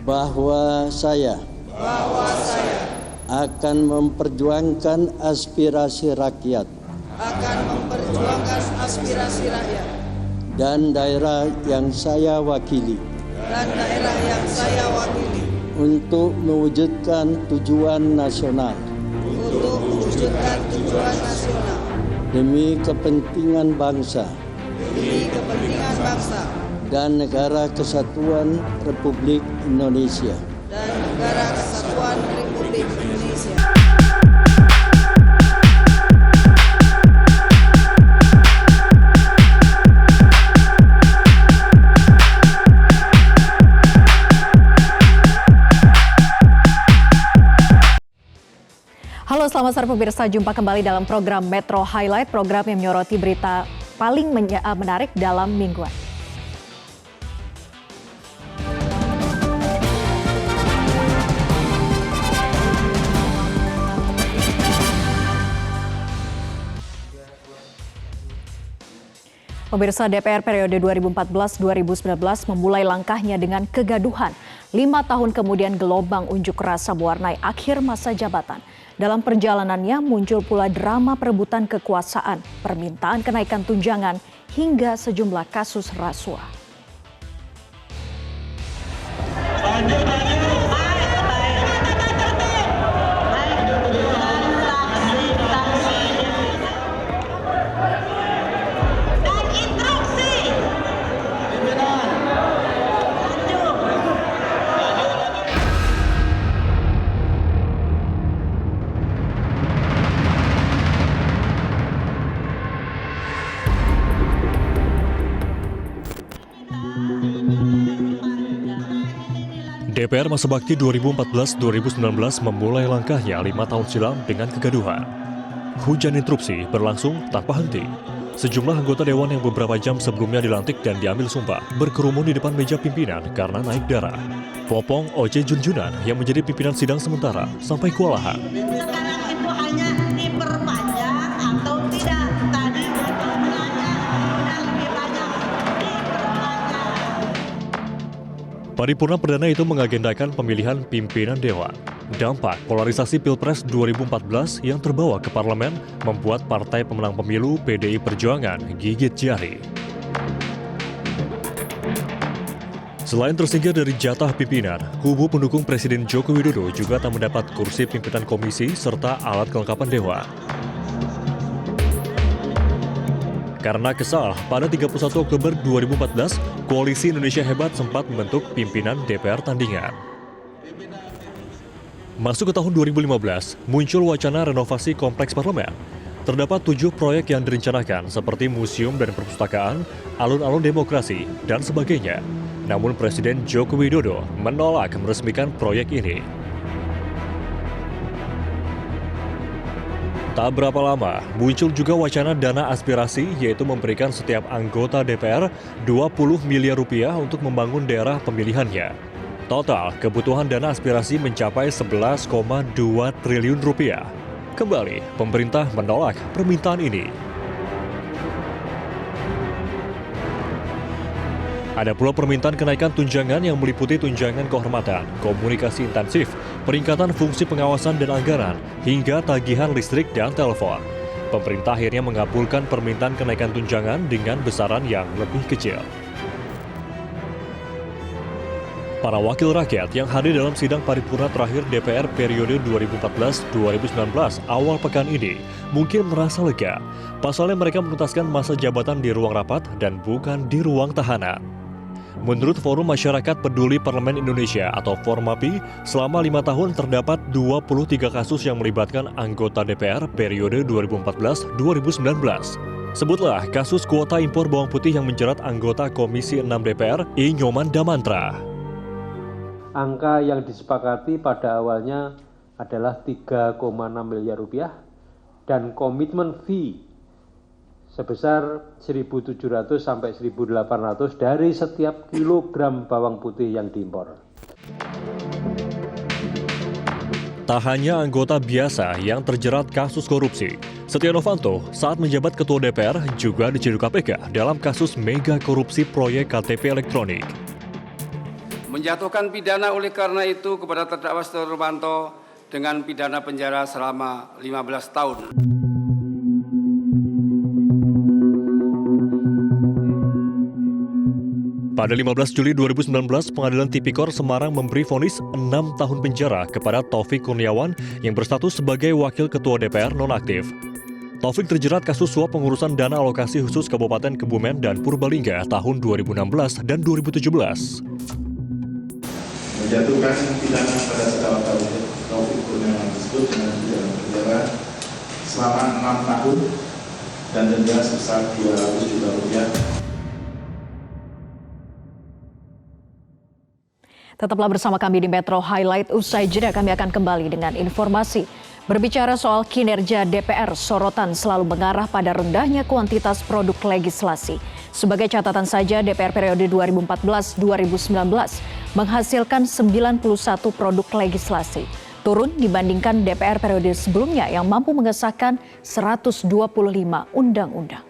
bahwa saya akan memperjuangkan aspirasi rakyat dan daerah yang saya wakili untuk mewujudkan tujuan nasional demi kepentingan bangsa dan negara kesatuan Republik Indonesia. Halo, selamat sore pemirsa. Jumpa kembali dalam program Metro Highlight, program yang menyoroti berita paling menarik dalam mingguan. Pemirsa, DPR periode 2014-2019 memulai langkahnya dengan kegaduhan. 5 tahun kemudian gelombang unjuk rasa mewarnai akhir masa jabatan. Dalam perjalanannya muncul pula drama perebutan kekuasaan, permintaan kenaikan tunjangan, hingga sejumlah kasus rasuah. DPR masa bakti 2014-2019 memulai langkahnya 5 tahun silam dengan kegaduhan. Hujan interupsi berlangsung tanpa henti. Sejumlah anggota dewan yang beberapa jam sebelumnya dilantik dan diambil sumpah berkerumun di depan meja pimpinan karena naik darah. Popong Oce Junjunan yang menjadi pimpinan sidang sementara sampai kewalahan. Sekarang itu hanya diperpanjang atau tidak. Tadi sudah lebih banyak diperpanjang. Paripurna perdana itu mengagendakan pemilihan pimpinan dewan. Dampak polarisasi Pilpres 2014 yang terbawa ke parlemen membuat partai pemenang pemilu PDI Perjuangan gigit jari. Selain tersingkir dari jatah pimpinan, kubu pendukung Presiden Joko Widodo juga tak mendapat kursi pimpinan komisi serta alat kelengkapan dewan. Karena kesal, pada 31 Oktober 2014, Koalisi Indonesia Hebat sempat membentuk pimpinan DPR tandingan. Masuk ke tahun 2015, muncul wacana renovasi kompleks parlemen. Terdapat 7 proyek yang direncanakan seperti museum dan perpustakaan, alun-alun demokrasi, dan sebagainya. Namun Presiden Joko Widodo menolak meresmikan proyek ini. Tak berapa lama, muncul juga wacana dana aspirasi, yaitu memberikan setiap anggota DPR 20 miliar rupiah untuk membangun daerah pemilihannya. Total kebutuhan dana aspirasi mencapai 11,2 triliun rupiah. Kembali, pemerintah menolak permintaan ini. Ada pula permintaan kenaikan tunjangan yang meliputi tunjangan kehormatan, komunikasi intensif, peningkatan fungsi pengawasan dan anggaran, hingga tagihan listrik dan telepon. Pemerintah akhirnya mengabulkan permintaan kenaikan tunjangan dengan besaran yang lebih kecil. Para wakil rakyat yang hadir dalam sidang paripurna terakhir DPR periode 2014-2019 awal pekan ini mungkin merasa lega. Pasalnya mereka menuntaskan masa jabatan di ruang rapat dan bukan di ruang tahanan. Menurut Forum Masyarakat Peduli Parlemen Indonesia atau Formapi, selama 5 tahun terdapat 23 kasus yang melibatkan anggota DPR periode 2014-2019. Sebutlah kasus kuota impor bawang putih yang menjerat anggota Komisi 6 DPR, I. Nyoman Damantra. Angka yang disepakati pada awalnya adalah 3,6 miliar rupiah dan komitmen fee sebesar 1.700 sampai 1.800 dari setiap kilogram bawang putih yang diimpor. Tak hanya anggota biasa yang terjerat kasus korupsi, Setia Novanto saat menjabat Ketua DPR juga diciduk KPK dalam kasus mega korupsi proyek KTP elektronik. menjatuhkan pidana oleh karena itu kepada terdakwa Setia Novanto dengan pidana penjara selama 15 tahun. Pada 15 Juli 2019, Pengadilan Tipikor Semarang memberi vonis 6 tahun penjara kepada Taufik Kurniawan yang berstatus sebagai Wakil Ketua DPR nonaktif. Taufik terjerat kasus suap pengurusan dana alokasi khusus Kabupaten Kebumen dan Purbalingga tahun 2016 dan 2017. Menjatuhkan pidana pada terdakwa Taufik Kurniawan tersebut dengan pidana penjara selama 6 tahun dan denda sebesar Rp200 juta. Tetaplah bersama kami di Metro Highlight. Usai jeda kami akan kembali dengan informasi. Berbicara soal kinerja DPR, sorotan selalu mengarah pada rendahnya kuantitas produk legislasi. Sebagai catatan saja, DPR periode 2014-2019 menghasilkan 91 produk legislasi. Turun dibandingkan DPR periode sebelumnya yang mampu mengesahkan 125 undang-undang.